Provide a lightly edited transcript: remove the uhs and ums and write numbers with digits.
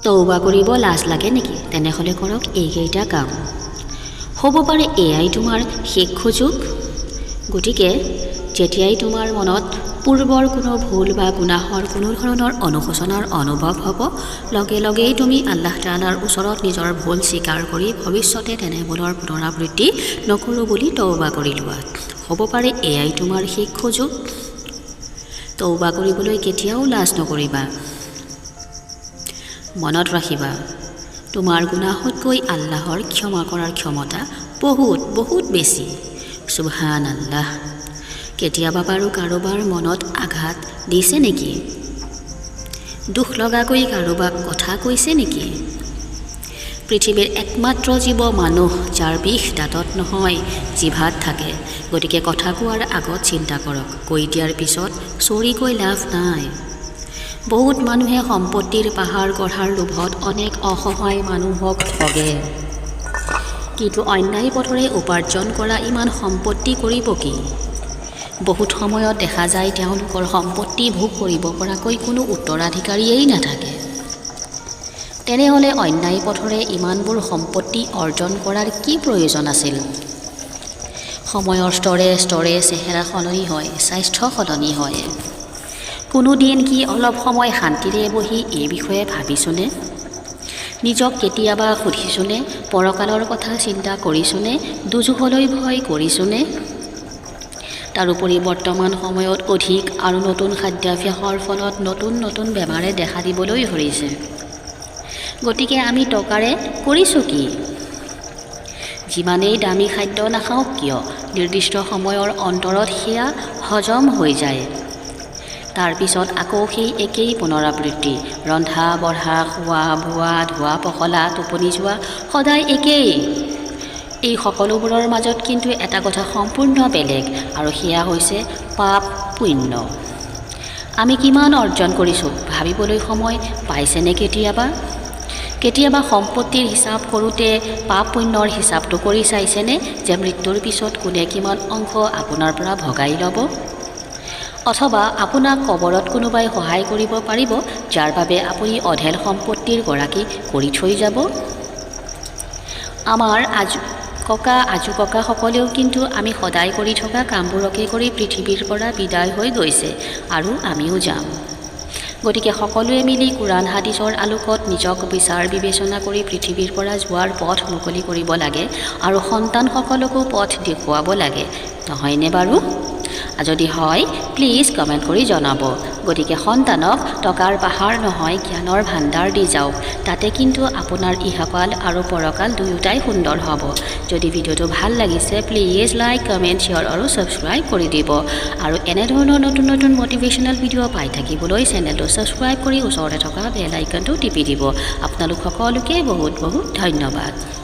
তওবা কৰিব লাজ লাগে নেকি? তেনেহ'লে কৰক এইকেইটা কাম। হ'ব পাৰে এয়াই তোমাৰ শেষ সুযোগ। গতিকে যেতিয়াই তোমাৰ মনত পূৰ্বৰ কোনো ভুল বা গুনাহৰ কোনো ধৰণৰ অনুশোচনাৰ অনুভৱ হ'ব, লগে লগেই তুমি আল্লাহ তাআলাৰ ওচৰত নিজৰ ভুল স্বীকাৰ কৰি ভৱিষ্যতে তেনে ভুলৰ পুনৰাবৃত্তি নকৰোঁ বুলি তওবা কৰি লোৱা। হ'ব পাৰে এয়াই তোমাৰ শেষ সুযোগ। তওবা কৰিবলৈ কেতিয়াও লাজ নকৰিবা। মনত ৰাখিবা, তোমাৰ গুনাহতকৈ আল্লাহৰ ক্ষমা কৰাৰ ক্ষমতা বহুত বহুত বেছি। সুবহানাল্লাহ। কেতিয়াবা বাৰু কাৰোবাৰ মনত আঘাত দিছে নেকি? দুখ লগাকৈ কাৰোবাক কথা কৈছে নেকি? পৃথিৱীৰ একমাত্ৰ জীৱ মানুহ, যাৰ বিষ দাঁতত নহয় জিভাত থাকে। গতিকে কথা কোৱাৰ আগত চিন্তা কৰক, কৈ দিয়াৰ পিছত চৰি কৈ লাভ নাই। বহুত মানুহে সম্পত্তিৰ পাহাৰ গঢ়াৰ লোভত অনেক অসহায় মানুহক ঠগে। কিন্তু অন্যায় পথৰে উপাৰ্জন কৰা ইমান সম্পত্তি কৰিব কি? বহুত সময়ত দেখা যায় তেওঁলোকৰ সম্পত্তি ভোগ কৰিব পৰাকৈ কোনো উত্তৰাধিকাৰীয়েই নাথাকে। তেনেহ'লে অন্যায় পথৰে ইমানবোৰ সম্পত্তি অৰ্জন কৰাৰ কি প্ৰয়োজন আছিল? সময়ৰ স্তৰে স্তৰে চেহেৰা সলনি হয়, স্বাস্থ্য সলনি হয়। কোনো দিন কি অলপ সময় শান্তিৰে বহি এই বিষয়ে ভাবিছোনে? নিজক কেতিয়াবা সুধিছোনে? পৰকালৰ কথা চিন্তা কৰিছোনে? দুজোখলৈ ভয় কৰিছোনে? তাৰোপৰি বৰ্তমান সময়ত অধিক আৰু নতুন খাদ্যাভ্যাসৰ ফলত নতুন নতুন বেমাৰে দেখা দিবলৈ ধৰিছে। গতিকে আমি টকাৰে কৰিছোঁ কি? যিমানেই দামী খাদ্য নাখাওক কিয়, নিৰ্দিষ্ট সময়ৰ অন্তৰত সেয়া হজম হৈ যায়। তাৰপিছত আকৌ সেই একেই পুনৰাবৃত্তি। ৰন্ধা বঢ়া, খোৱা বোৱা, ধোৱা পখলা, টোপনি যোৱা, সদায় একেই। এই সকলোবোৰৰ মাজত কিন্তু এটা কথা সম্পূৰ্ণ বেলেগ, আৰু সেয়া হৈছে পাপ পুণ্য। আমি কিমান অৰ্জন কৰিছোঁ ভাবিবলৈ সময় পাইছেনে কেতিয়াবা? কেতিয়াবা সম্পত্তিৰ হিচাপ কৰোঁতে পাপ পুণ্যৰ হিচাপটো কৰি চাইছেনে যে মৃত্যুৰ পিছত কোনে কিমান অংশ আপোনাৰ পৰা ভগাই ল'ব? অথবা আপোনাক কবৰত কোনোবাই সহায় কৰিব পাৰিব, যাৰ বাবে আপুনি অধেল সম্পত্তিৰ গৰাকী কৰি থৈ যাব? আমাৰ আজু ককাসকলেও কিন্তু আমি সদায় কৰি থকা কামবোৰকে কৰি পৃথিৱীৰ পৰা বিদায় হৈ গৈছে, আৰু আমিও যাম। গতিকে সকলোৱে মিলি কোৰাণ হাদিছৰ আলোকত নিজক বিচাৰ বিবেচনা কৰি পৃথিৱীৰ পৰা যোৱাৰ পথ মুকলি কৰিব লাগে, আৰু সন্তানসকলকো পথ দেখুৱাব লাগে, নহয়নে বাৰু? যদি হয় প্লিজ কমেণ্ট কৰি জনাব। গতিকে সন্তানক টকাৰ পাহাৰ নহয় জ্ঞানৰ ভাণ্ডাৰ দি যাওক, তাতে কিন্তু আপোনাৰ ইহকাল আৰু পৰকাল দুয়োটাই সুন্দৰ হ'ব। যদি ভিডিঅ'টো ভাল লাগিছে প্লিজ লাইক, কমেণ্ট, শ্বেয়াৰ আৰু ছাবস্ক্ৰাইব কৰি দিব। আৰু এনেধৰণৰ নতুন নতুন মটিভেশ্যনেল ভিডিঅ' পাই থাকিবলৈ চেনেলটো ছাবস্ক্ৰাইব কৰি ওচৰতে থকা বেল আইকনটো টিপি দিব। আপোনালোক সকলোকে বহুত বহুত ধন্যবাদ।